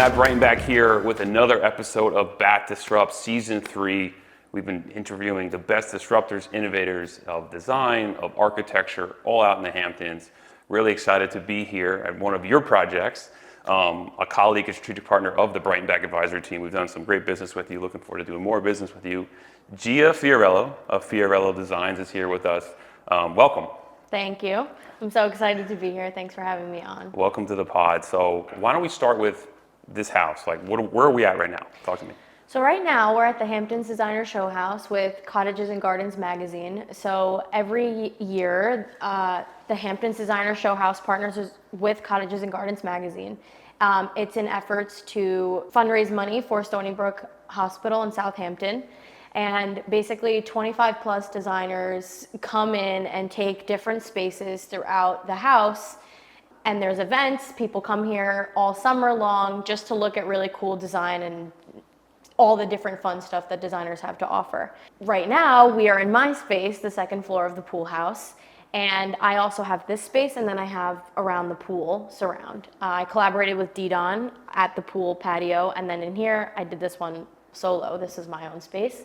Matt Brighton back here with another episode of Bat Disrupt Season 3. We've been interviewing the best disruptors, innovators of design, of architecture, all out in the Hamptons. Really excited to be here at one of your projects. A colleague and strategic partner of the Brighton Back Advisory team. We've done some great business with you. Looking forward to doing more business with you. Gia Fiorello of Fiorello Designs is here with us. Welcome. Thank you. I'm so excited to be here. Thanks for having me on. Welcome to the pod. So why don't we start with this house? Like, where are we at right now? Talk to me. So right now we're at the Hamptons Designer Show House with Cottages Gardens Magazine. So every year, the Hamptons Designer Show House partners with Cottages Gardens Magazine. It's in efforts to fundraise money for Stony Brook Hospital in Southampton. And basically 25 plus designers come in and take different spaces throughout the house. And there's events, people come here all summer long just to look at really cool design and all the different fun stuff that designers have to offer. Right now, we are in my space, the second floor of the pool house. And I also have this space, and then I have around the pool surround. I collaborated with Didon at the pool patio, and then in here, I did this one solo. This is my own space.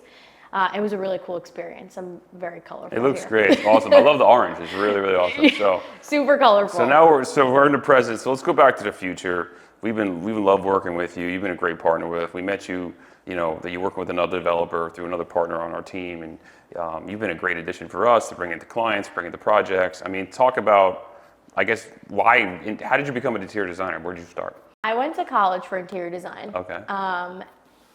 It was a really cool experience. I'm very colorful. It looks great. It's awesome. I love the orange. It's really, really awesome. So super colorful. So now we're in the present. So let's go back to the future. We've loved working with you. You've been a great partner with us. We met you, that you're working with another developer through another partner on our team, and you've been a great addition for us to bring into clients, bring into projects. I mean, talk about, I guess, how did you become an interior designer? Where did you start? I went to college for interior design. Okay.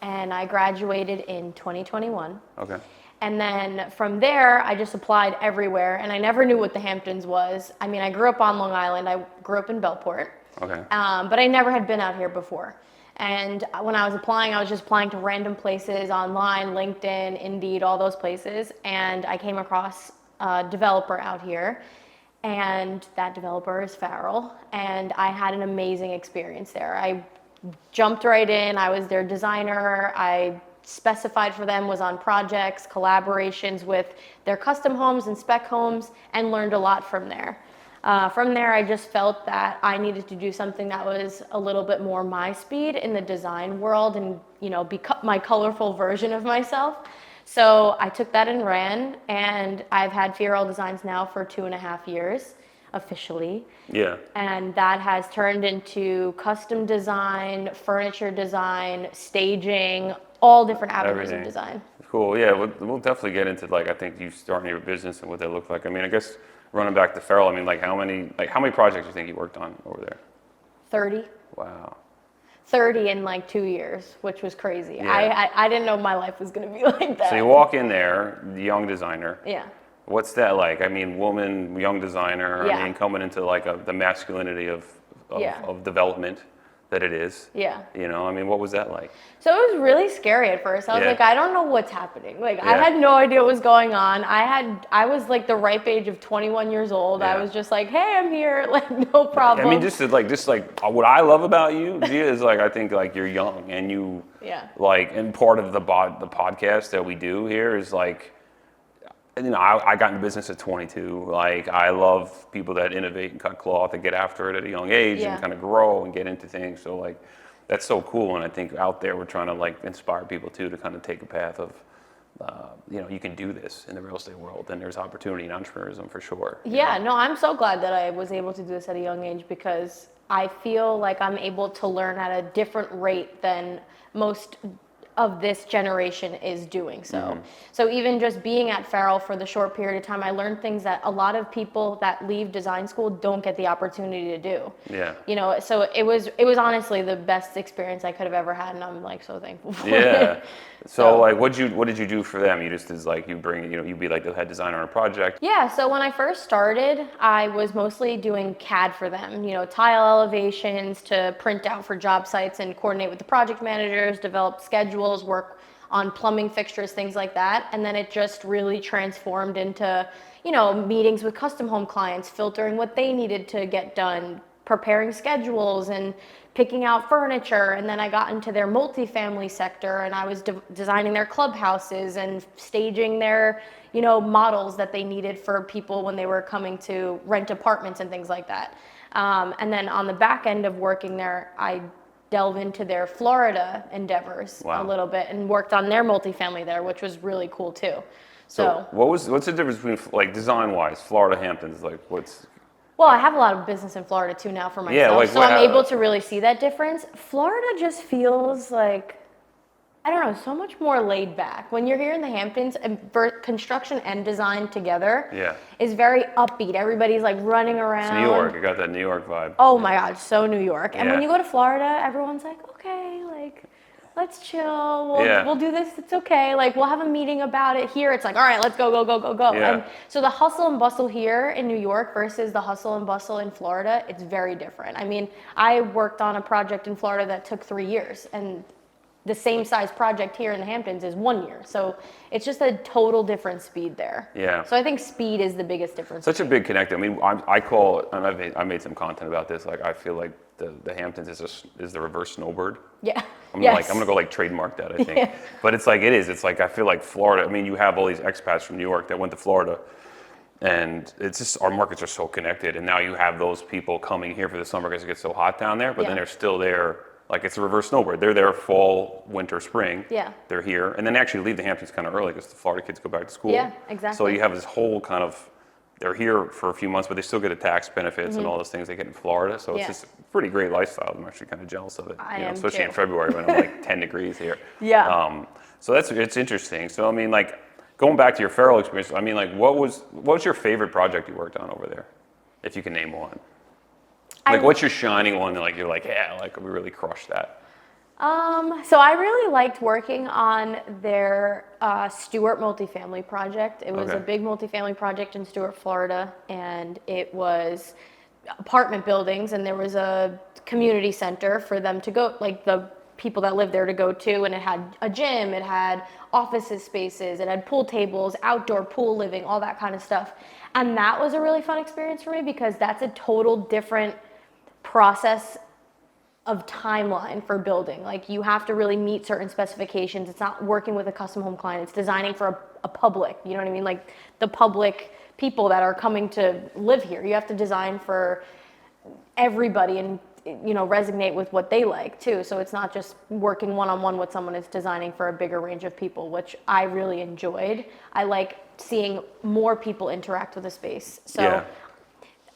And I graduated in 2021. Okay. And then from there, I just applied everywhere, and I never knew what the Hamptons was. I mean, I grew up on Long Island. I grew up in Belport. Okay. But I never had been out here before. And when I was applying, I was just applying to random places online, LinkedIn, Indeed, all those places. And I came across a developer out here, and that developer is Farrell. And I had an amazing experience there. I jumped right in. I was their designer. I specified for them, was on projects, collaborations with their custom homes and spec homes, and learned a lot from there. From there, I just felt that I needed to do something that was a little bit more my speed in the design world and, become my colorful version of myself. So I took that and ran, and I've had Fiorello Designs now for 2.5 years. Officially. Yeah. And that has turned into custom design, furniture design, staging, all different avenues of design. Cool. Yeah, we'll definitely get into I think you starting your business and what they look like. I mean, I guess running back to Farrell, I mean, how many projects do you think you worked on over there? 30. Wow. 30 in 2 years, which was crazy. Yeah. I didn't know my life was going to be like that. So you walk in there, the young designer. Yeah. What's that like? I mean, woman, young designer, Yeah. I mean, coming into the masculinity of development that it is. Yeah. I mean, what was that like? So it was really scary at first. I was Yeah. I don't know what's happening. I had no idea what was going on. I was the ripe age of 21 years old. Yeah. I was just hey, I'm here, no problem. I mean, just what I love about you, Gia, is I think you're young and you, Yeah. and part of the podcast that we do here is I got into business at 22. I love people that innovate and cut cloth and get after it at a young age Yeah. and kind of grow and get into things. So that's so cool. And I think out there we're trying to inspire people too to kind of take a path of, you can do this in the real estate world, and there's opportunity in entrepreneurism for sure. Yeah, no, I'm so glad that I was able to do this at a young age, because I feel like I'm able to learn at a different rate than most of this generation is doing so. Mm-hmm. So even just being at Farrell for the short period of time, I learned things that a lot of people that leave design school don't get the opportunity to do. Yeah. So it was honestly the best experience I could have ever had, and I'm so thankful for Yeah. it. So what did you do for them? You just you bring you'd be the head designer on a project. Yeah, so when I first started, I was mostly doing CAD for them, tile elevations to print out for job sites and coordinate with the project managers, develop schedules, work on plumbing fixtures, things like that. And then it just really transformed into, meetings with custom home clients, filtering what they needed to get done, preparing schedules and picking out furniture. And then I got into their multifamily sector, and I was designing their clubhouses and staging their, models that they needed for people when they were coming to rent apartments and things like that. And then on the back end of working there, I delve into their Florida endeavors a little bit and worked on their multifamily there, which was really cool too. So what's the difference between like design-wise, Florida, Hamptons? Like what's well, I have a lot of business in Florida too now for myself, Yeah, like so I'm able to really see that difference. Florida just feels like, I don't know, so much more laid back. When you're here in the Hamptons, and construction and design together is very upbeat. Everybody's like running around. It's New York. You got that New York vibe. Oh my God, so New York. And when you go to Florida, everyone's like, okay, like, let's chill. We'll do this. It's okay. Like, we'll have a meeting about it. Here, it's like, all right, let's go, go, go, go, go. Yeah. And so the hustle and bustle here in New York versus the hustle and bustle in Florida, it's very different. I mean, I worked on a project in Florida that took 3 years, and the same size project here in the Hamptons is 1 year. So it's just a total different speed there. Yeah. So I think speed is the biggest difference. Such a big connector. I mean, I call it, and I made some content about this. Like, I feel like the Hamptons is the reverse snowbird. Yeah. I'm gonna go like trademark that, I think. Yeah. But it's like it is. It's like I feel like Florida. I mean, you have all these expats from New York that went to Florida, and it's just our markets are so connected. And now you have those people coming here for the summer because it gets so hot down there. But then they're still there. Like it's a reverse snowbird. They're there fall, winter, spring. Yeah. They're here, and then they actually leave the Hamptons kind of early because the Florida kids go back to school. Yeah, exactly. So you have this whole kind of. They're here for a few months, but they still get the tax benefits and all those things they get in Florida. So it's just a pretty great lifestyle. I'm actually kind of jealous of it. I am especially too. in February when I'm like 10 degrees here. Yeah. So it's interesting. So I mean, like going back to your Fiorello experience, I mean, like what was your favorite project you worked on over there, if you can name one? Like what's your shining one? Like you're like, yeah, like we really crushed that. So I really liked working on their Stewart multifamily project. It was a big multifamily project in Stewart, Florida, and it was apartment buildings, and there was a community center for them to go, like the people that lived there to go to, and it had a gym, it had offices spaces, it had pool tables, outdoor pool living, all that kind of stuff. And that was a really fun experience for me because that's a total different process of timeline for building. Like you have to really meet certain specifications. It's not working with a custom home client. It's designing for a public, you know what I mean? Like the public people that are coming to live here. You have to design for everybody and, you know, resonate with what they like too. So it's not just working one-on-one with someone, it's designing for a bigger range of people, which I really enjoyed. I like seeing more people interact with the space. So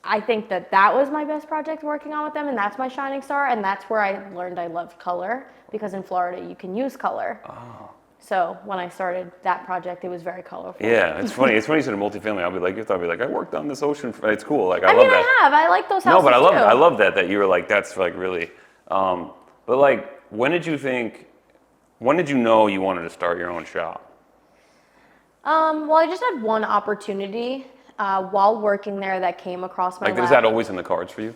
I think that was my best project working on with them, and that's my shining star, and that's where I learned I loved color, because in Florida you can use color. Oh. So when I started that project, it was very colorful. Yeah, it's funny. It's funny you said multifamily. I'll be like, I worked on this ocean. It's cool. Like I mean, love that. I like those houses. No, but too. I love that you were like, that's like really. But like, when did you know you wanted to start your own shop? Well, I just had one opportunity while working there that came across my lap. Is that always in the cards for you?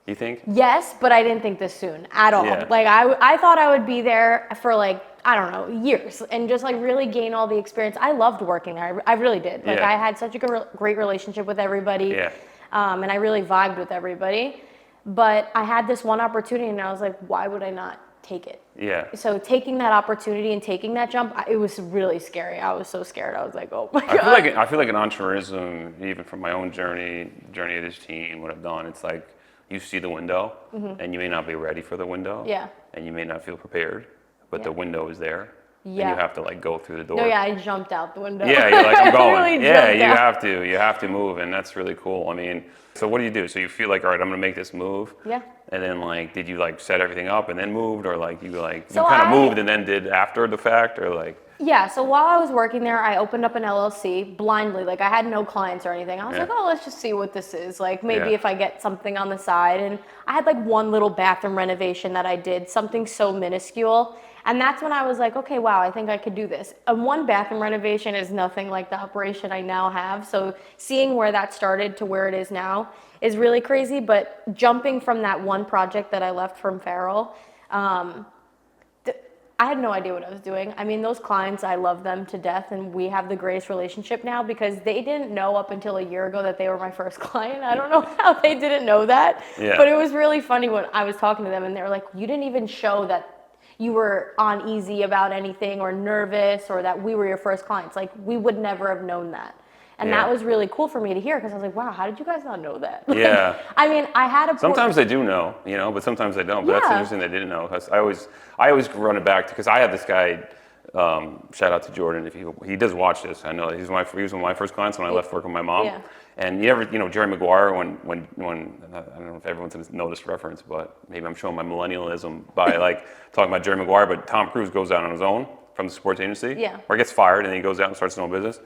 You think? Yes, but I didn't think this soon at all. Yeah. Like I thought I would be there for like, I don't know, years, and just like really gain all the experience. I loved working there. I really did. Like I had such a great relationship with everybody. Yeah. And I really vibed with everybody. But I had this one opportunity, and I was like, why would I not take it? Yeah. So taking that opportunity and taking that jump, it was really scary. I was so scared. I was like, oh my God. I feel like an entrepreneurism, even from my own journey of this team, what I've done, it's like you see the window and you may not be ready for the window. Yeah. And you may not feel prepared, but the window is there. Yeah. And you have to like go through the door. No, yeah, I jumped out the window. Yeah, you're like, I'm going. Really You have to move, and that's really cool. I mean, so what do you do? So you feel like, all right, I'm gonna make this move. Yeah. And then like, did you like set everything up and then moved, or like you So kind of moved and then did after the fact, or like? Yeah, so while I was working there, I opened up an LLC blindly. Like I had no clients or anything. I was like, oh, let's just see what this is. Like maybe if I get something on the side. And I had like one little bathroom renovation that I did, something so minuscule. And that's when I was like, okay, wow, I think I could do this. And one bathroom renovation is nothing like the operation I now have. So seeing where that started to where it is now is really crazy. But jumping from that one project that I left from Farrell, I had no idea what I was doing. I mean, those clients, I love them to death, and we have the greatest relationship now because they didn't know up until a year ago that they were my first client. I don't know how they didn't know that, but it was really funny when I was talking to them, and they were like, you didn't even show that you were uneasy about anything or nervous or that we were your first clients. Like, we would never have known that. And Yeah. that was really cool for me to hear because I was like, wow, how did you guys not know that? Yeah. I mean, I had a Sometimes they do know, but sometimes they don't. But that's Yeah. interesting they didn't know, because I always run it back because I had this guy. Shout out to Jordan if he does watch this. I know he was one of my first clients when I left work with my mom. Yeah. And Jerry Maguire, when I don't know if everyone's gonna know this reference, but maybe I'm showing my millennialism by like talking about Jerry Maguire. But Tom Cruise goes out on his own from the sports agency, Yeah. or gets fired, and then he goes out and starts his own business.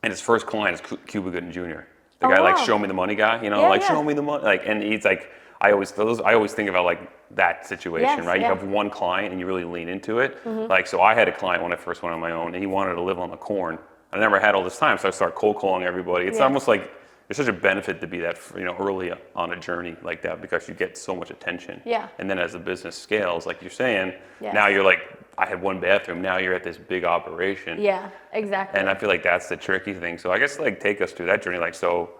And his first client is Cuba Gooding Jr. The guy, like, wow. show me the money guy, Yeah. show me the money, and he's like, I always think about like that situation, Yes, right? yeah. You have one client and you really lean into it. Like, so I had a client when I first went on my own, and he wanted to live on the corn. I never had all this time, so I started cold calling everybody. It's Yeah. almost like there's such a benefit to be that, early on a journey like that, because you get so much attention. Yeah. And then as the business scales, like you're saying, Yes. now you're like, I had one bathroom, now you're at this big operation. Yeah, exactly. And I feel like that's the tricky thing. So I guess, like, take us through that journey. Like, so,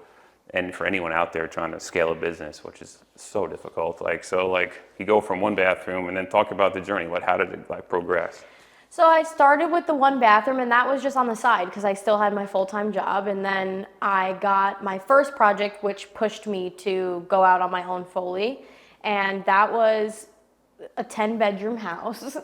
and for anyone out there trying to scale a business, which is so difficult, you go from one bathroom, and then talk about the journey. How did it like progress? So I started with the one bathroom, and that was just on the side because I still had my full-time job. And then I got my first project, which pushed me to go out on my own fully. And that was a 10-bedroom house.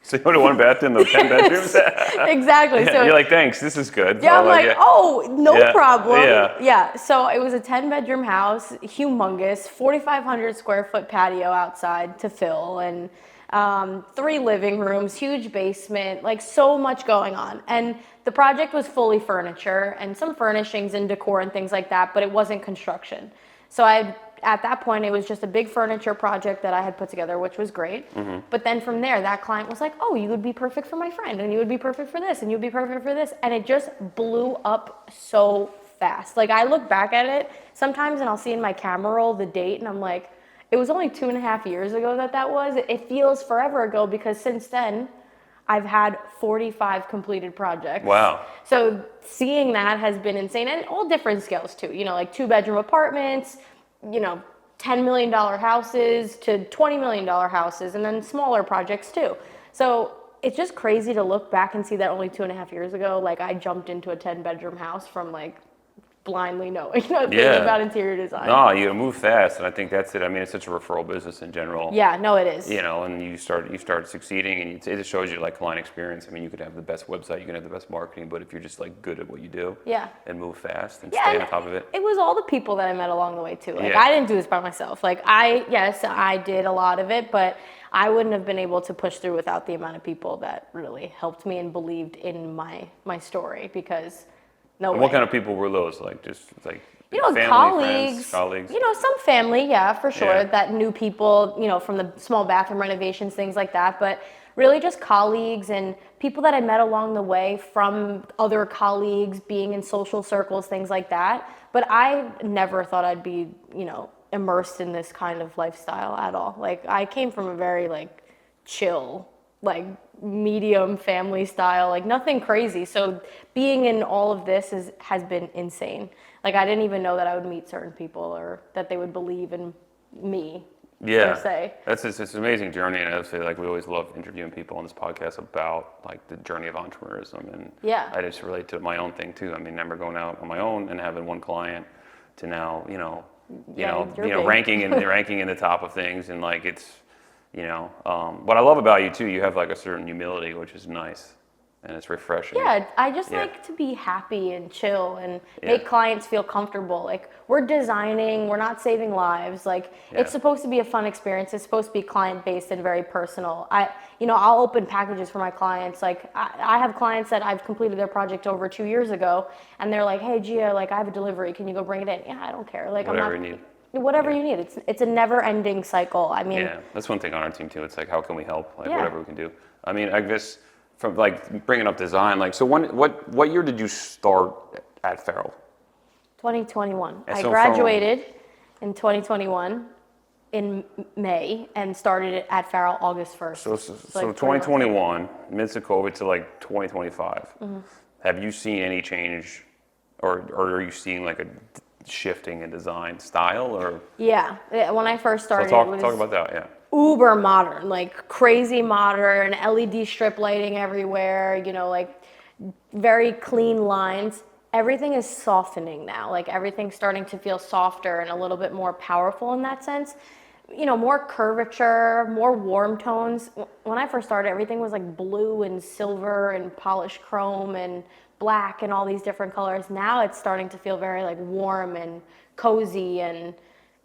So you go to one bathroom, though, 10 bedrooms? Exactly. Yeah, So you're like, thanks, this is good. yeah, I'm like, yeah. oh, no Yeah, problem. yeah. Yeah. So it was a 10-bedroom house, humongous, 4,500 square foot patio outside to fill, and 3 living rooms, huge basement, like so much going on. And the project was fully furniture and some furnishings and decor and things like that, but it wasn't construction. So at that point, it was just a big furniture project that I had put together, which was great. But then from there, that client was like, oh, you would be perfect for my friend, and you would be perfect for this, and you'd be perfect for this. And it just blew up so fast. Like, I look back at it sometimes and I'll see in my camera roll the date, and I'm like, it was only 2.5 years ago that was. It feels forever ago because since then, I've had 45 completed projects. Wow. So seeing that has been insane, and all different scales too. Like 2-bedroom apartments, $10 million houses to $20 million houses, and then smaller projects too. So it's just crazy to look back and see that only 2.5 years ago, like, I jumped into a 10-bedroom house from like blindly knowing nothing about interior design. No, you move fast, and I think that's it. I mean, it's such a referral business in general. Yeah, no, it is. And you start succeeding, and it just shows you, like, client experience. I mean, you could have the best website, you can have the best marketing, but if you're just, like, good at what you do, Yeah. and move fast and Yeah, stay and on top of it. It was all the people that I met along the way too. Like, Yeah. I didn't do this by myself. Like, I did a lot of it, but I wouldn't have been able to push through without the amount of people that really helped me and believed in my story, because no way. What kind of people were those? Like, just like family, colleagues, friends, colleagues? Some family, yeah, for sure, Yeah. that knew people, from the small bathroom renovations, things like that. But really just colleagues and people that I met along the way from other colleagues, being in social circles, things like that. But I never thought I'd be, immersed in this kind of lifestyle at all. Like, I came from a very, like, chill, like, medium family style, like, nothing crazy. So being in all of this has been insane. Like, I didn't even know that I would meet certain people or that they would believe in me. Yeah, per se. it's an amazing journey, and I would say, like, we always love interviewing people on this podcast about, like, the journey of entrepreneurism, and Yeah. I just relate to my own thing too. I mean, I remember going out on my own and having one client to now, Yeah, you're big. ranking in the top of things, and like it's, what I love about you too, you have like a certain humility, which is nice. And it's refreshing. Yeah, I just Yeah. like to be happy and chill and Yeah. make clients feel comfortable. Like, we're designing, we're not saving lives. Like, Yeah. it's supposed to be a fun experience. It's supposed to be client-based and very personal. I'll open packages for my clients. Like, I have clients that I've completed their project over 2 years ago, and they're like, hey, Gia, like, I have a delivery. Can you go bring it in? Yeah, I don't care. Like, Whatever you need. Whatever you need. It's a never-ending cycle. I mean, Yeah, that's one thing on our team too. It's like, how can we help? Like, Yeah. whatever we can do. I mean, I guess from like bringing up design, like, so what year did you start at Farrell? 2021. And I so graduated in 2021 in May and started it at Farrell August 1st. So It's like 3 months. 2021, midst of COVID to like 2025. Mm-hmm. Have you seen any change, or are you seeing like a shifting in design style, or Yeah, when I first so started, talk it was about that? Yeah. uber modern, like crazy modern, LED strip lighting everywhere, like very clean lines. everything is softening now. Like everything's starting to feel softer and a little bit more powerful in that sense. You know, more curvature, more warm tones. When I first started, everything was like blue and silver and polished chrome and black and all these different colors. Now it's starting to feel very like warm and cozy and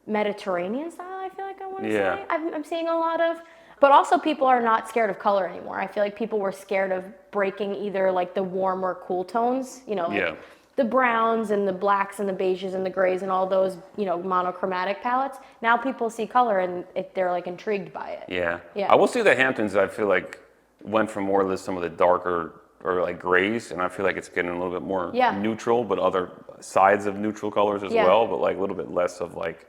Mediterranean style, I feel like I want to say. I'm seeing a lot of, but also people are not scared of color anymore. I feel like people were scared of breaking either like the warm or cool tones, you know, like the browns and the blacks and the beiges and the grays and all those, you know, monochromatic palettes. Now people see color and they're like intrigued by it. Yeah. I will say that Hamptons, I feel like, went from more or less some of the darker or like grays, and I feel like it's getting a little bit more neutral, but other sides of neutral colors as well, but like a little bit less of like,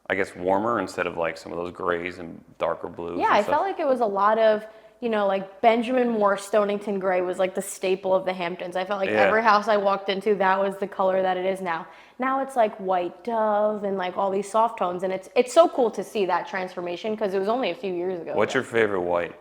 I guess, warmer instead of like some of those grays and darker blues. Yeah, I felt like it was a lot of, you know, like Benjamin Moore Stonington gray was like the staple of the Hamptons. I felt like every house I walked into, that was the color that it is now. Now it's like white dove and like all these soft tones, and it's so cool to see that transformation because it was only a few years ago. What's your favorite white?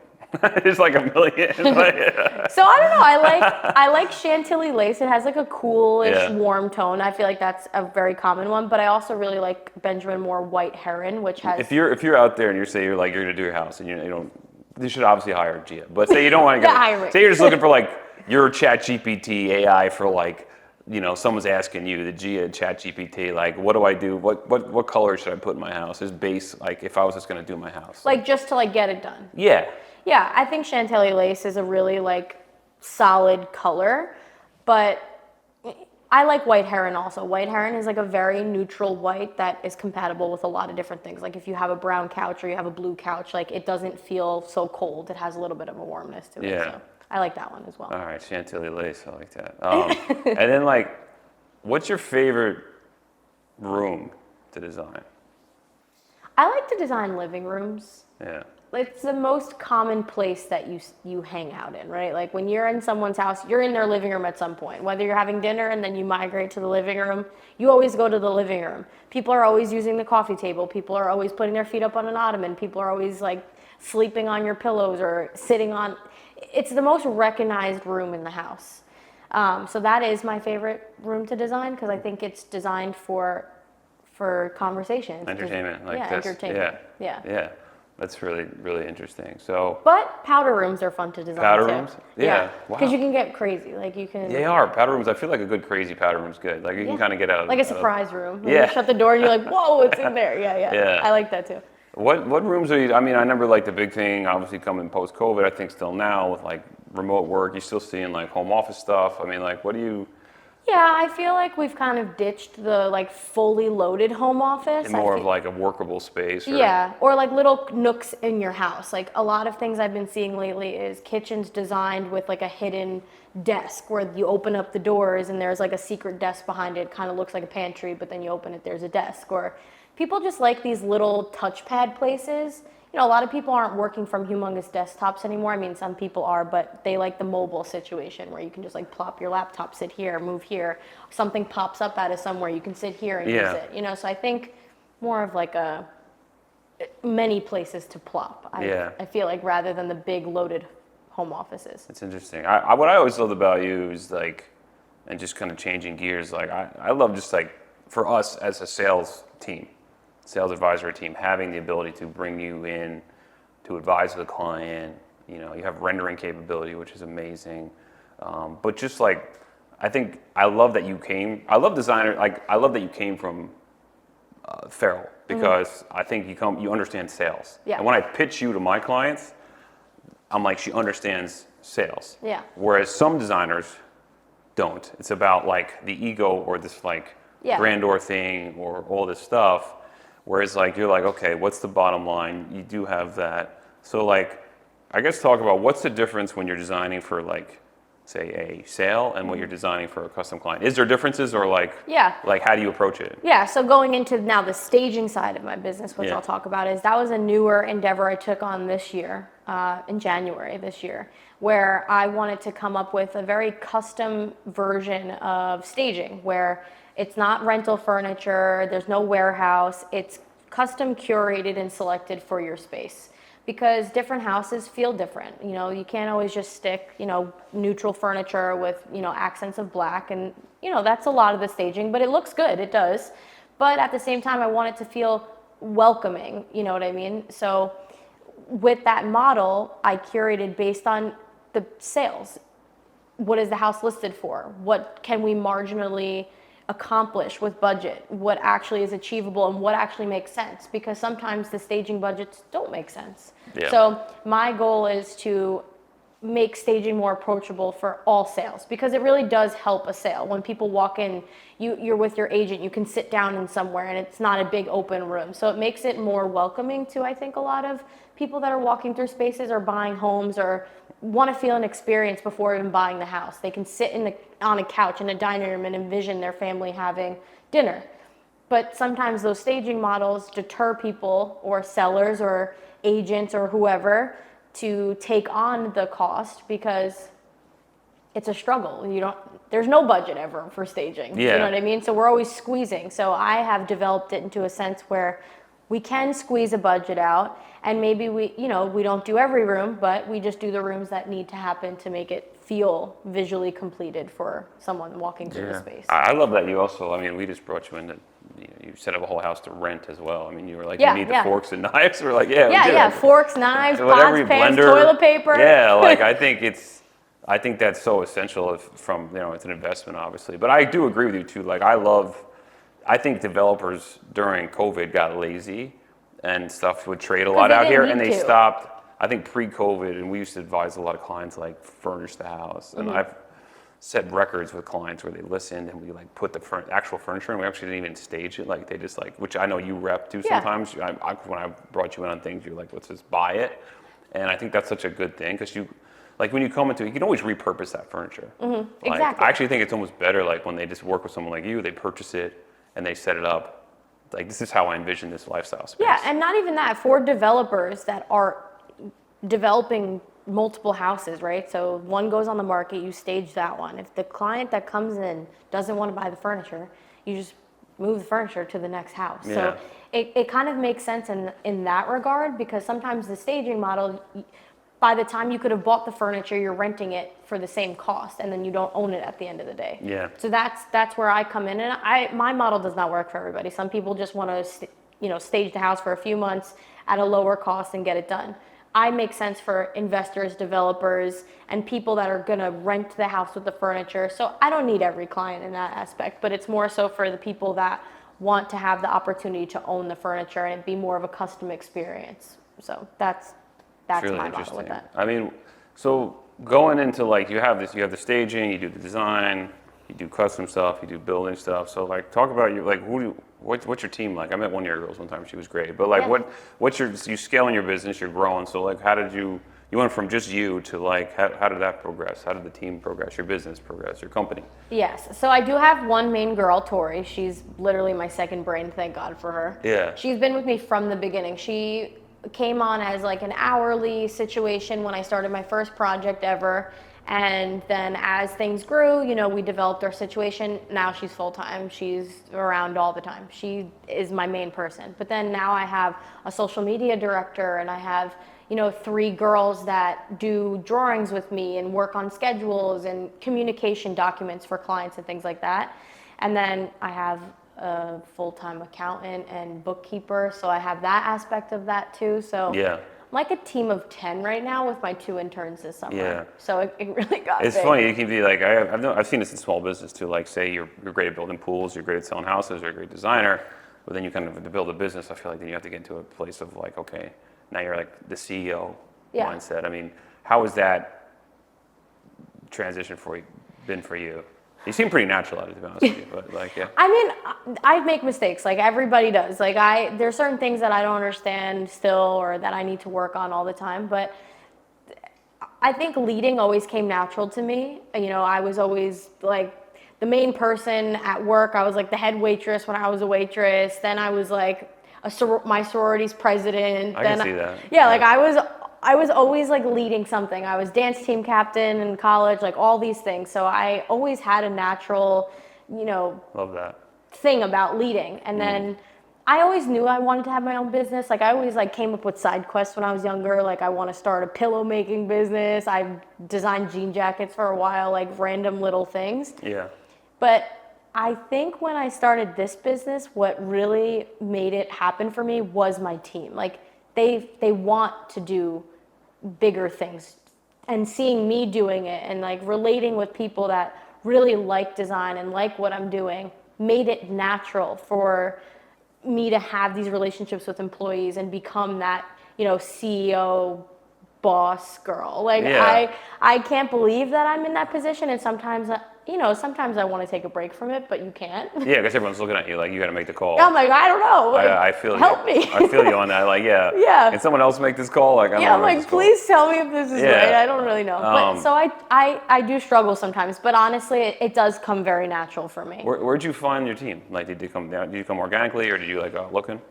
There's like a million. So I don't know. I like Chantilly lace. It has like a coolish warm tone. I feel like that's a very common one. But I also really like Benjamin Moore White Heron, which has. If you're out there and you're gonna do your house and you don't, you should obviously hire Gia. But say you don't want to get. Say you're just looking for like your ChatGPT AI for like, you know, someone's asking you, the Gia ChatGPT, like, what do I do? What color should I put in my house? Is base, like, if I was just gonna do my house. Like just to like get it done. Yeah. Yeah, I think Chantilly lace is a really like solid color, but I like White Heron also. White Heron is like a very neutral white that is compatible with a lot of different things. Like if you have a brown couch or you have a blue couch, like it doesn't feel so cold. It has a little bit of a warmness to it. Yeah. So I like that one as well. All right, Chantilly lace, I like that. And then like, what's your favorite room to design? I like to design living rooms. Yeah. It's the most common place that you hang out in, right? Like when you're in someone's house, you're in their living room at some point. Whether you're having dinner and then you migrate to the living room, you always go to the living room. People are always using the coffee table. People are always putting their feet up on an ottoman. People are always like sleeping on your pillows or sitting on. It's the most recognized room in the house. So that is my favorite room to design because I think it's designed for conversations. Entertainment, like this. Entertainment. Yeah. That's really, really interesting. So, but powder rooms are fun to design powder too. Rooms? Yeah. Wow. Because you can get crazy. Like you can. They are. Powder rooms, I feel like a good crazy powder room is good. Like you can kind of get out of like a surprise room. When you shut the door and you're like, whoa, it's in there. Yeah. I like that too. What rooms are you, I mean, I remember like the big thing, obviously coming post-COVID, I think still now with like remote work, you're still seeing like home office stuff. I mean, like what do you? Yeah, I feel like we've kind of ditched the like fully loaded home office. And more of like a workable space. Or like little nooks in your house. Like a lot of things I've been seeing lately is kitchens designed with like a hidden desk where you open up the doors and there's like a secret desk behind it. Kind of looks like a pantry, but then you open it, there's a desk. Or people just like these little touchpad places. You know, a lot of people aren't working from humongous desktops anymore. I mean, some people are, but they like the mobile situation where you can just like plop your laptop, sit here, move here. Something pops up out of somewhere, you can sit here and use it. You know, so I think more of like many places to plop. I feel like rather than the big loaded home offices. It's interesting. What I always loved about you is like, and just kind of changing gears, like I love just like, for us as a sales advisory team, having the ability to bring you in to advise the client. You know, you have rendering capability, which is amazing. But just like, I love that you came from Fiorello because I think you understand sales. Yeah. And when I pitch you to my clients, I'm like, she understands sales. Yeah. Whereas some designers don't. It's about like the ego or this like grandeur thing or all this stuff. Whereas like, you're like, okay, what's the bottom line? You do have that. So like, I guess talk about what's the difference when you're designing for like, say a sale and what you're designing for a custom client. Is there differences or like, like how do you approach it? Yeah, so going into now the staging side of my business, which I'll talk about, is that was a newer endeavor I took on this year, in January this year, where I wanted to come up with a very custom version of staging where it's not rental furniture, there's no warehouse, it's custom curated and selected for your space. because different houses feel different. You know, you can't always just stick, you know, neutral furniture with, you know, accents of black, and, you know, that's a lot of the staging, but it looks good, it does. But at the same time, I want it to feel welcoming, you know what I mean? So with that model, I curated based on the sales. What is the house listed for? What can we marginally accomplish with budget? What actually is achievable and what actually makes sense? Because sometimes the staging budgets don't make sense. Yeah. So my goal is to make staging more approachable for all sales, because it really does help a sale. When people walk in, you're with your agent, you can sit down in somewhere and it's not a big open room. So it makes it more welcoming to, I think, a lot of people that are walking through spaces or buying homes or want to feel an experience before even buying the house. They can sit on a couch in a dining room and envision their family having dinner. But sometimes those staging models deter people or sellers or agents or whoever to take on the cost, because it's a struggle. There's no budget ever for staging. Yeah. You know what I mean? So we're always squeezing. So I have developed it into a sense where we can squeeze a budget out, and maybe we don't do every room, but we just do the rooms that need to happen to make it feel visually completed for someone walking through the space. I love that you also, I mean, we just brought you in to, you set up a whole house to rent as well. I mean, you were like, Yeah, you need yeah. the forks and knives. We're like, yeah, we do. Yeah, forks, knives, Whatever, pots, pans, blender. toilet paper. Yeah, like I think that's so essential it's an investment, obviously. But I do agree with you too. Like I think developers during COVID got lazy and stuff would trade a lot they out here, didn't and need they to. stopped. I think pre-COVID, and we used to advise a lot of clients like furnish the house, and Mm-hmm. I've set records with clients where they listened and we like put the actual furniture in. We actually didn't even stage it. Like they just like, which I know you rep too Yeah. sometimes. When I brought you in on things, you're like, let's just buy it. And I think that's such a good thing, because like when you come into it, you can always repurpose that furniture. Like, Exactly. I actually think it's almost better like when they just work with someone like you, they purchase it and they set it up. Like, this is how I envision this lifestyle space. Yeah, and not even that, for developers that are developing multiple houses, right? So one goes on the market, you stage that one. If the client that comes in doesn't want to buy the furniture, you just move the furniture to the next house. Yeah. So it kind of makes sense in that regard, because sometimes the staging model, by the time you could have bought the furniture, you're renting it for the same cost, and then you don't own it at the end of the day. Yeah. So that's where I come in, and my model does not work for everybody. Some people just want to stage the house for a few months at a lower cost and get it done. I make sense for investors, developers, and people that are gonna rent the house with the furniture. So I don't need every client in that aspect, but it's more so for the people that want to have the opportunity to own the furniture and it be more of a custom experience. So that's really my model interesting. with that. I mean, so going into like, you have the staging, you do the design, you do custom stuff, you do building stuff. So like, talk about what's your team like? I met one of your girls one time, she was great. But like, Yeah. what's you scaling your business, you're growing. So like, how did you went from just you to like, how did that progress? How did the team progress, your business progress, your company? Yes, so I do have one main girl, Tori. She's literally my second brain, thank God for her. Yeah. She's been with me from the beginning. She came on as like an hourly situation when I started my first project ever. And then as things grew, we developed our situation. Now she's full-time. She's around all the time. She is my main person. But then now I have a social media director, and I have, 3 girls that do drawings with me and work on schedules and communication documents for clients and things like that. And then I have a full-time accountant and bookkeeper. So I have that aspect of that too. So Yeah. I'm like a team of 10 right now with my 2 interns this summer. Yeah. So it really got It's big. funny, you can be like, I've seen this in small business too, like say you're great at building pools, you're great at selling houses, you're a great designer, but then you kind of, to build a business, I feel like then you have to get into a place of like, okay, now you're like the CEO Yeah. mindset. I mean, how has that transition been for you? You seem pretty natural at it, to be honest with you, but like, yeah. I mean, I make mistakes like everybody does. Like there's certain things that I don't understand still, or that I need to work on all the time, but I think leading always came natural to me. I was always like the main person at work. I was like the head waitress when I was a waitress. Then I was like my sorority's president. I can see that. Yeah, like I was always like leading something. I was dance team captain in college, like all these things. So I always had a natural, Love that. thing about leading. And then I always knew I wanted to have my own business. Like I always like came up with side quests when I was younger. Like I want to start a pillow making business. I designed jean jackets for a while, like random little things. Yeah. But I think when I started this business, what really made it happen for me was my team. Like they want to do bigger things, and seeing me doing it and like relating with people that really like design and like what I'm doing made it natural for me to have these relationships with employees and become that, CEO boss girl. Like Yeah. I can't believe that I'm in that position, and sometimes sometimes I want to take a break from it, but you can't. Yeah, because everyone's looking at you like you got to make the call. I'm like, I don't know. Like, I feel help you. me. I feel you on that. Like, yeah. Yeah. Can someone else make this call? Like, I don't Yeah, I'm wanna make like, this call. please tell me if this is Yeah. right. I don't really know. But so I do struggle sometimes, but honestly, it does come very natural for me. Where'd you find your team? Like, did you come down? Did you come organically, or did you like go out looking?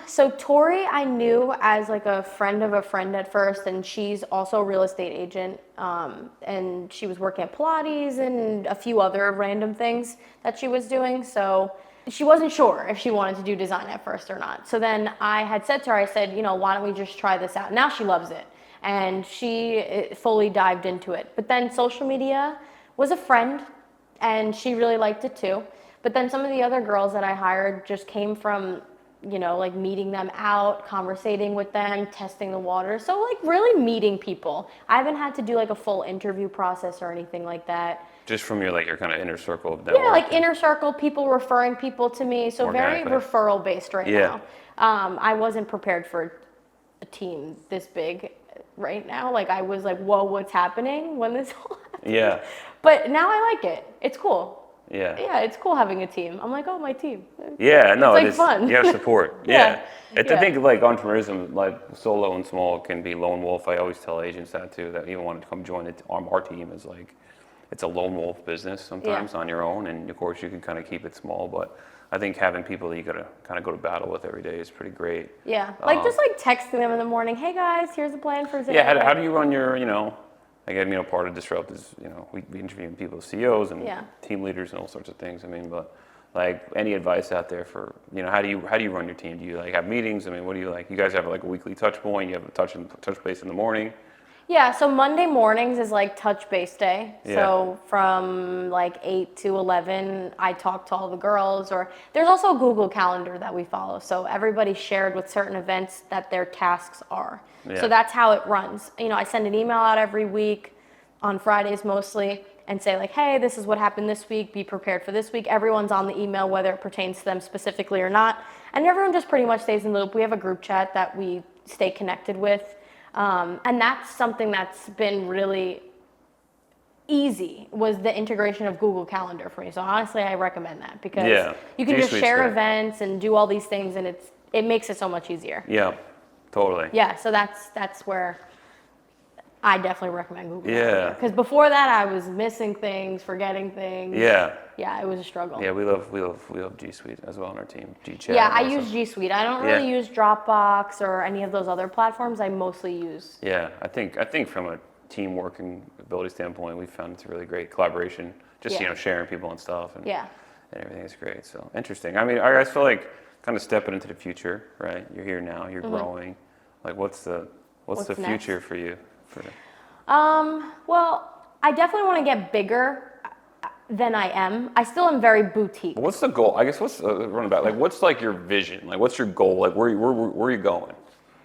So Tori, I knew as like a friend of a friend at first, and she's also a real estate agent. And she was working at Pilates and a few other random things that she was doing. So she wasn't sure if she wanted to do design at first or not. So then I had said to her, I said, why don't we just try this out? Now she loves it, and she fully dived into it. But then social media was a friend, and she really liked it too. But then some of the other girls that I hired just came from like meeting them out, conversating with them, testing the water. So like really meeting people. I haven't had to do like a full interview process or anything like that. Just from your kind of inner circle of network. Yeah, like inner circle, people referring people to me. So very Organically. referral based right Yeah. now. I wasn't prepared for a team this big right now. Like I was like, whoa, what's happening when this all happened? Yeah. But now I like it. It's cool. Yeah. Yeah, it's cool having a team. I'm like, oh, my team. Yeah, no, It's like fun. You have support. Yeah. I Yeah. think like entrepreneurism, like solo and small, can be lone wolf. I always tell agents that too, that even want to come join our team is like, it's a lone wolf business sometimes on your own, and of course you can kind of keep it small, but I think having people that you gotta kind of go to battle with every day is pretty great. Yeah, like just like texting them in the morning, hey guys, here's the plan for today. Yeah, how do you run your, again, part of Disrupt is, we interview people, CEOs and team leaders and all sorts of things. I mean, but like any advice out there for, how do you run your team? Do you like have meetings? I mean, what do you like? You guys have like a weekly touch point. You have a touch base in the morning. Yeah, so Monday mornings is like touch base day. Yeah. So from like 8 to 11, I talk to all the girls, or there's also a Google Calendar that we follow. So everybody's shared with certain events that their tasks are. Yeah. So that's how it runs. I send an email out every week on Fridays mostly and say like, hey, this is what happened this week. Be prepared for this week. Everyone's on the email, whether it pertains to them specifically or not. And everyone just pretty much stays in the loop. We have a group chat that we stay connected with. And that's something that's been really easy, was the integration of Google Calendar for me. So honestly, I recommend that because you can just share events and do all these things, and it makes it so much easier. Yeah, totally. Yeah, so that's where I definitely recommend Google Calendar. Yeah. Because before that, I was missing things, forgetting things. Yeah. Yeah, it was a struggle. Yeah, we love G Suite as well on our team. G Chat. Yeah, I use G Suite. I don't really use Dropbox or any of those other platforms. I mostly use. Yeah, I think from a team working ability standpoint, we found it's a really great collaboration. Just sharing people and stuff, and everything is great. So interesting. I mean, I guys feel like kind of stepping into the future, right? You're here now. You're growing. Like, what's the future for you? Well, I definitely want to get bigger than I am. I still am very boutique. What's the goal? I guess run about. Like, what's like your vision? Like, what's your goal? Like, where are you going?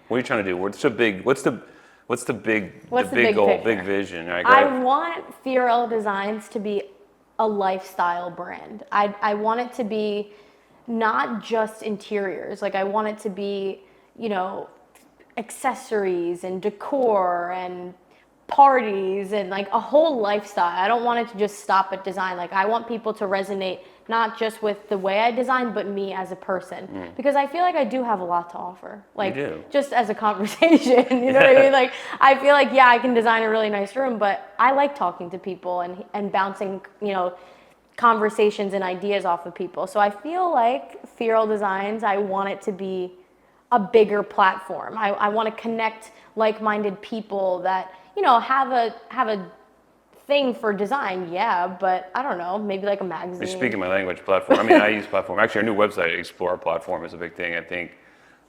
What are you trying to do? What's the big goal, picture? big vision? Right, I want Fiorello Designs to be a lifestyle brand. I want it to be not just interiors. Like I want it to be, accessories and decor and parties and like a whole lifestyle. I don't want it to just stop at design. Like I want people to resonate not just with the way I design, but me as a person. Because I feel like I do have a lot to offer. Like just as a conversation, you know what I mean? Like I feel like, I can design a really nice room, but I like talking to people and bouncing, conversations and ideas off of people. So I feel like Fiorello Designs, I want it to be a bigger platform. I want to connect like-minded people that, have a thing for design, yeah, but I don't know, maybe like a magazine. You're speaking my language, platform. I mean, I use platform. Actually, our new website, Explore Platform, is a big thing. I think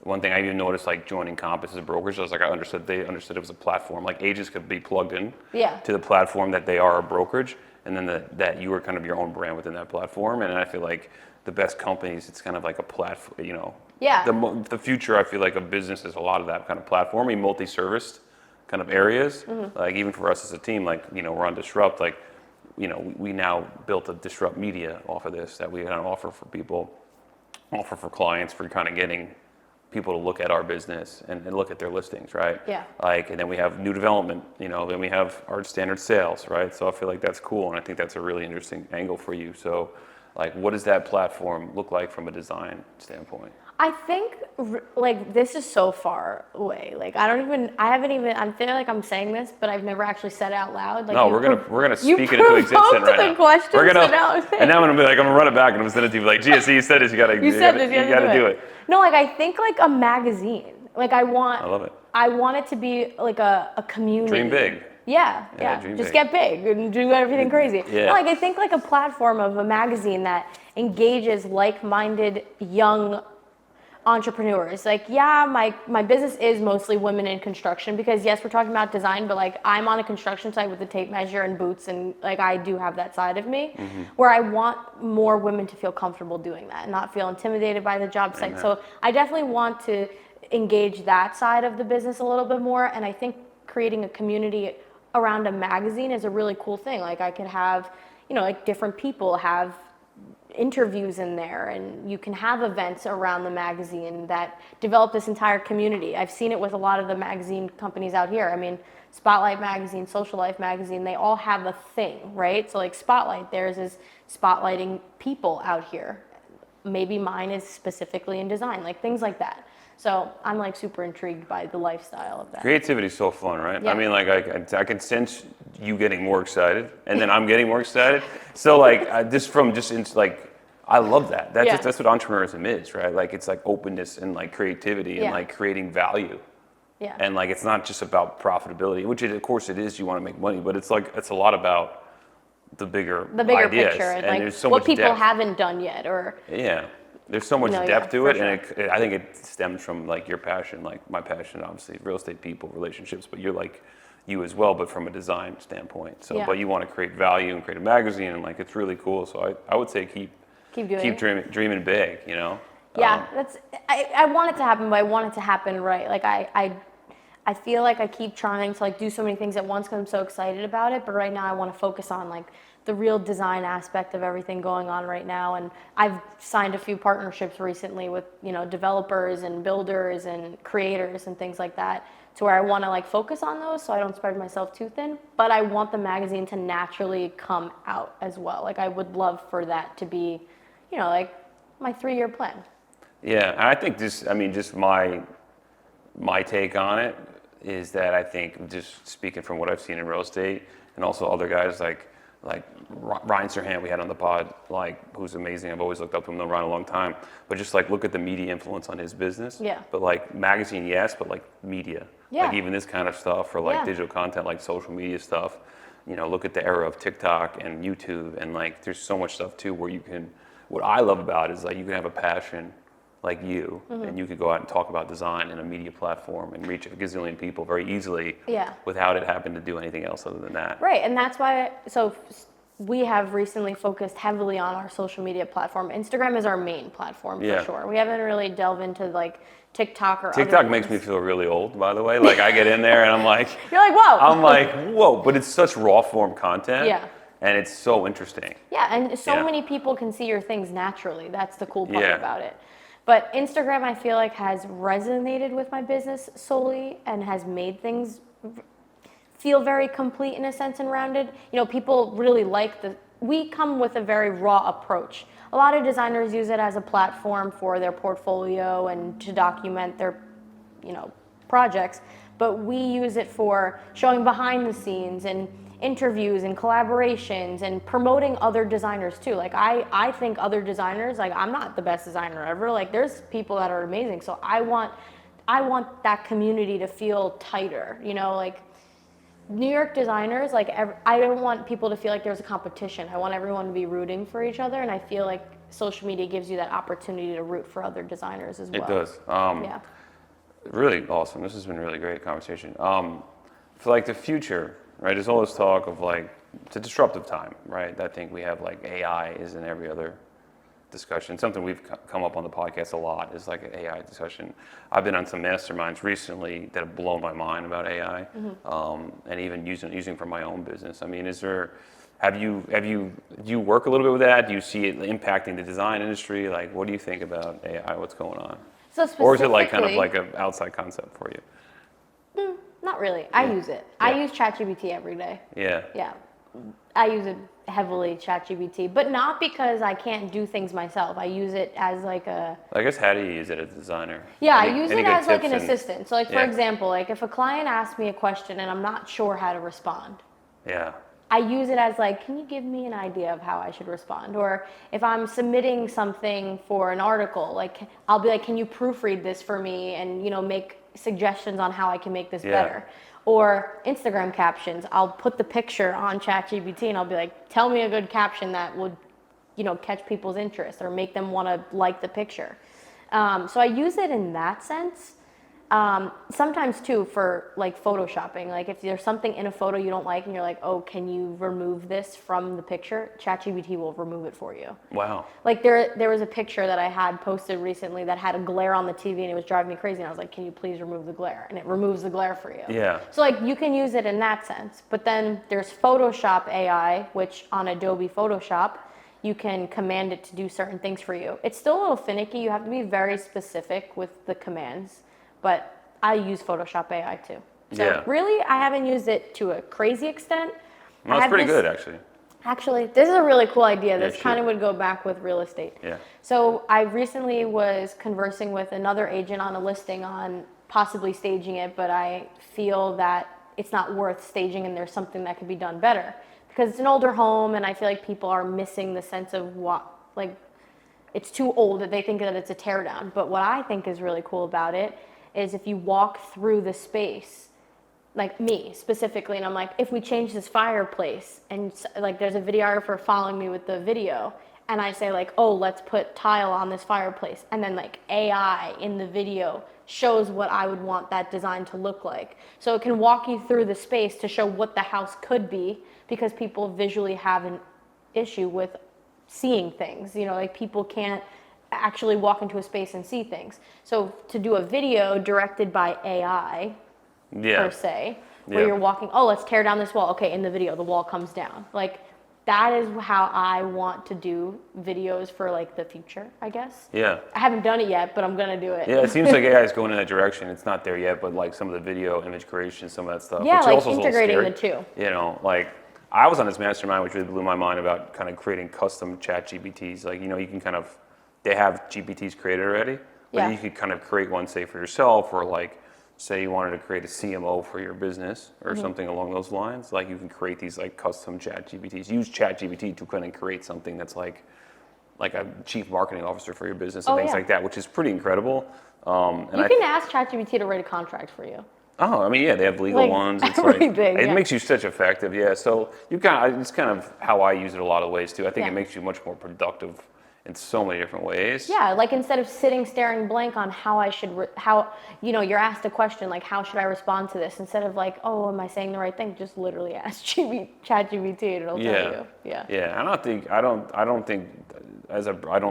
one thing I even noticed, like joining Compass as a brokerage, I was like, they understood it was a platform. Like agents could be plugged in to the platform that they are a brokerage, and then that you are kind of your own brand within that platform. And I feel like the best companies, it's kind of like a platform, you know. Yeah. The future, I feel like, of business is a lot of that kind of platforming, multi-serviced kind of areas. Like even for us as a team, like, you know, we're on Disrupt, like, you know, we now built a Disrupt Media off of this that we kind of offer for people, offer for clients for kind of getting people to look at our business and look at their listings, right? Yeah. Like, and then we have new development, you know, then we have our standard sales, right? So I feel like that's cool, and I think that's a really interesting angle for you. So, like, what does that platform look like from a design standpoint? I think like this is so far away. Like I haven't even. I feel like I'm saying this, but I've never actually said it out loud. Like No, we're gonna speak it into existence right now. Question, We're gonna, so now and now I'm gonna be like, I'm gonna run it back and I'm gonna send it to you like, Gia, see, you said this, you gotta do it. No, like I think like a magazine. Like I love it. I want it to be like a community. Dream big. Yeah. Dream Just big. get big and do everything crazy. Yeah. No, like I think like a platform of a magazine that engages like-minded young entrepreneurs. Like, yeah, my business is mostly women in construction because yes, we're talking about design, but like I'm on a construction site with a tape measure and boots, and like I do have that side of me where I want more women to feel comfortable doing that and not feel intimidated by the job site. So I definitely want to engage that side of the business a little bit more, and I think creating a community around a magazine is a really cool thing. Like I could have, you know, like different people have interviews in there, and you can have events around the magazine that develop this entire community. I've seen it with a lot of the magazine companies out here. I mean, Spotlight Magazine, Social Life Magazine, they all have a thing, right? So like Spotlight, theirs is spotlighting people out here. Maybe mine is specifically in design, like things like that. So I'm like super intrigued by the lifestyle of that. Creativity is so fun, right? Yeah. I mean, like I can sense you getting more excited, and then I'm getting more excited. So like I love that. That's what entrepreneurism is, right? Like it's like openness and like creativity and like creating value. Yeah. And like it's not just about profitability, which of course it is. You want to make money, but it's a lot about the bigger ideas. Picture and like there's so what much people depth. haven't done yet, or There's so much depth to it, sure. and I think it stems from like your passion, like my passion, obviously, real estate, people, relationships, but you're like you as well, but from a design standpoint. So, but you want to create value and create a magazine, and like it's really cool. So I would say keep dreaming big, you know. Yeah, I want it to happen, but I want it to happen right. Like I feel like I keep trying to like do so many things at once because I'm so excited about it, but right now I want to focus on like the real design aspect of everything going on right now. And I've signed a few partnerships recently with, you know, developers and builders and creators and things like that, to where I want to like focus on those so I don't spread myself too thin, but I want the magazine to naturally come out as well. Like I would love for that to be, you know, like my 3-year plan. Yeah, and I think just my take on it is that I think, just speaking from what I've seen in real estate and also other guys like Ryan Serhant we had on the pod, like who's amazing. I've always looked up to him, known Ryan a long time. But just like look at the media influence on his business. Yeah. But like magazine, yes, but like media. Yeah. Like even this kind of stuff, or like digital content, like social media stuff. You know, look at the era of TikTok and YouTube, and like there's so much stuff too where you can. What I love about it is like you can have a passion like you, and you could go out and talk about design in a media platform and reach a gazillion people very easily without it having to do anything else other than that. Right, and that's why, so we have recently focused heavily on our social media platform. Instagram is our main platform for sure. We haven't really delved into like TikTok or TikTok makes me feel really old, by the way. Like I get in there and I'm like, you're like, whoa. I'm like, whoa, but it's such raw form content. Yeah. And it's so interesting. Yeah, and so many people can see your things naturally. That's the cool part about it. But Instagram, I feel like, has resonated with my business solely and has made things feel very complete in a sense and rounded. You know, people really like we come with a very raw approach. A lot of designers use it as a platform for their portfolio and to document their, you know, projects. But we use it for showing behind the scenes and interviews and collaborations and promoting other designers too. Like I think other designers, like I'm not the best designer ever. Like there's people that are amazing. So I want that community to feel tighter, you know, like New York designers, like I don't want people to feel like there's a competition. I want everyone to be rooting for each other, and I feel like social media gives you that opportunity to root for other designers as well. It does. Yeah. Really awesome. This has been a really great conversation. For like the future, right? There's all this talk of like it's a disruptive time, right? I think we have like AI is in every other discussion. Something we've come up on the podcast a lot is like an AI discussion. I've been on some masterminds recently that have blown my mind about AI, and even using for my own business. I mean, do you work a little bit with that? Do you see it impacting the design industry? Like, what do you think about AI? What's going on? So Or is it like kind of like an outside concept for you? Not really. I use it. I use ChatGPT every day. Yeah. Yeah. I use it heavily, ChatGPT, but not because I can't do things myself. I use it as like a... I guess, how do you use it as a designer? Yeah, I use it as like an tips assistant. So like, for example, like if a client asks me a question and I'm not sure how to respond, Yeah. I use it as like, can you give me an idea of how I should respond? Or if I'm submitting something for an article, like I'll be like, can you proofread this for me and, you know, make suggestions on how I can make this better? Or Instagram captions, I'll put the picture on ChatGPT and I'll be like, tell me a good caption that would, you know, catch people's interest or make them want to like the picture. So I use it in that sense. Sometimes too for like photoshopping, like if there's something in a photo you don't like and you're like, oh, can you remove this from the picture? ChatGPT will remove it for you. Wow. Like there was a picture that I had posted recently that had a glare on the TV and it was driving me crazy and I was like, can you please remove the glare? And it removes the glare for you. Yeah. So like you can use it in that sense, but then there's Photoshop AI, which on Adobe Photoshop, you can command it to do certain things for you. It's still a little finicky. You have to be very specific with the commands. But I use Photoshop AI too. So really, I haven't used it to a crazy extent. Well, that's pretty good, actually. Actually, this is a really cool idea. This kind of would go back with real estate. Yeah. So I recently was conversing with another agent on a listing on possibly staging it, but I feel that it's not worth staging and there's something that could be done better. Because it's an older home and I feel like people are missing the sense of what, like, it's too old that they think that it's a teardown. But what I think is really cool about it is if you walk through the space, like me specifically, and I'm like, if we change this fireplace, and like there's a videographer following me with the video, and I say like, oh, let's put tile on this fireplace, and then like AI in the video shows what I would want that design to look like. So it can walk you through the space to show what the house could be, because people visually have an issue with seeing things, you know, like people can't actually walk into a space and see things. So to do a video directed by AI, per se, where you're walking, oh, let's tear down this wall. Okay, in the video, the wall comes down. Like, that is how I want to do videos for like the future, I guess. Yeah. I haven't done it yet, but I'm gonna do it. Yeah, it seems like AI is going in that direction. It's not there yet, but like some of the video, image creation, some of that stuff. Yeah, which like also is a little integrating scary. the two. You know, like I was on this mastermind, which really blew my mind about kind of creating custom chat GPTs. Like, you know, you can kind of, they have GPTs created already, but you could kind of create one, say, for yourself, or like, say you wanted to create a CMO for your business or something along those lines. Like, you can create these like custom chat GPTs. Use chat GPT to kind of create something that's like a chief marketing officer for your business and things like that, which is pretty incredible. And you can ask ChatGPT to write a contract for you. Oh, I mean, yeah, they have legal ones. It's really like, big, it makes you such effective, So you it's kind of how I use it a lot of ways too. I think it makes you much more productive in so many different ways. Yeah, like instead of sitting staring blank on how I should, you're asked a question like, how should I respond to this? Instead of like, oh, am I saying the right thing? Just literally ask ChatGPT and it'll tell you. Yeah. Yeah, I don't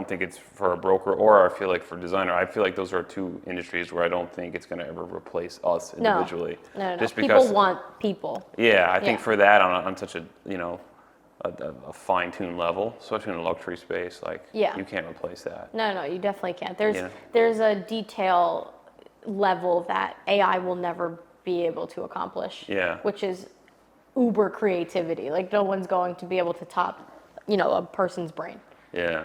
think it's for a broker, or I feel like for a designer. I feel like those are two industries where I don't think it's going to ever replace us individually. No. Just because people want people. Yeah, I think for that on such a a fine-tuned level, especially in a luxury space, like you can't replace that. No, you definitely can't. There's a detail level that AI will never be able to accomplish. Yeah. Which is uber creativity. Like no one's going to be able to top, a person's brain. Yeah.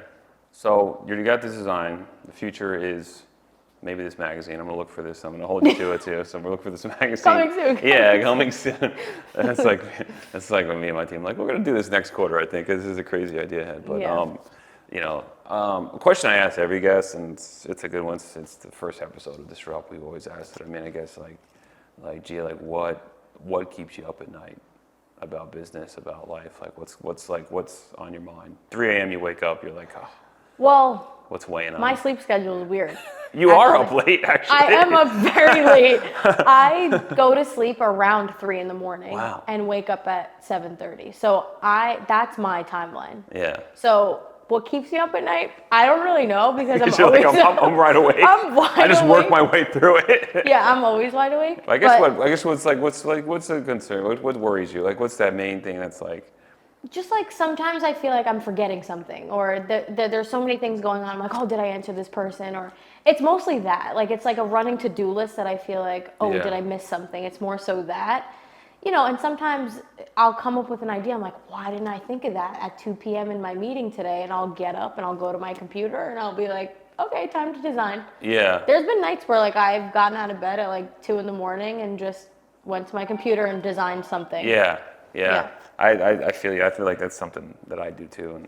So you got this design. The future is maybe this magazine. I'm gonna look for this. I'm gonna hold you to it too. So I'm gonna look for this magazine. Coming soon. Yeah, coming soon. That's like when me and my team like, we're gonna do this next quarter, I think. This is a crazy idea ahead. But a question I ask every guest, and it's a good one since the first episode of Disrupt. We've always asked it. I mean, I guess like Gia, like what keeps you up at night about business, about life? Like what's on your mind? 3 a.m. you wake up, you're like, oh, Well, what's weighing on? my sleep schedule is weird. You are up late, actually. I am up very late. I go to sleep around 3 in the morning Wow. and wake up at 7:30. So that's my timeline. Yeah. So what keeps me up at night? I don't really know because I'm You're always like, I'm right awake. I'm wide I just work awake. my way through it. Yeah, I'm always wide awake. I guess what's the concern? What worries you? Like, what's that main thing that's like? Just like sometimes I feel like I'm forgetting something, or there's so many things going on. I'm like, oh, did I answer this person? Or it's mostly that. Like it's like a running to-do list that I feel like, oh, Yeah. did I miss something? It's more so that, and sometimes I'll come up with an idea. I'm like, why didn't I think of that at 2 p.m. in my meeting today? And I'll get up and I'll go to my computer and I'll be like, okay, time to design. Yeah. There's been nights where like I've gotten out of bed at like 2 in the morning and just went to my computer and designed something. Yeah. Yeah. I feel you. I feel like that's something that I do too. And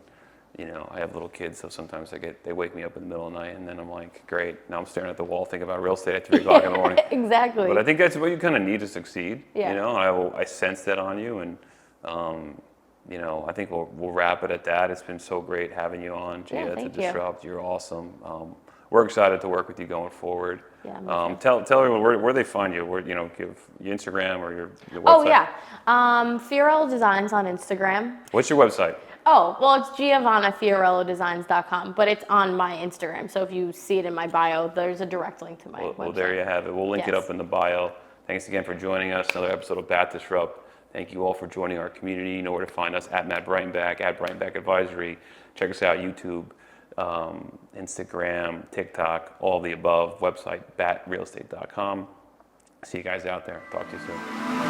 I have little kids, so sometimes they wake me up in the middle of the night, and then I'm like, great. Now I'm staring at the wall thinking about real estate at 3 o'clock in the morning. Exactly. But I think that's what you kind of need to succeed. Yeah. I sense that on you, and I think we'll wrap it at that. It's been so great having you on, Gia, to thank you. Disrupt. You're awesome. We're excited to work with you going forward. Yeah, me Tell everyone where they find you. Give your Instagram or your website. Oh yeah, Fiorello Designs on Instagram. What's your website? Oh, well, it's GiovannaFiorelloDesigns.com, but it's on my Instagram. So if you see it in my bio, there's a direct link to my website. Well, there you have it. We'll link it up in the bio. Thanks again for joining us. Another episode of Bat Disrupt. Thank you all for joining our community. You know where to find us at Matt Breitenbach, at Breitenbach Advisory. Check us out, YouTube, Instagram, TikTok, all the above. Website, batrealestate.com. See you guys out there. Talk to you soon.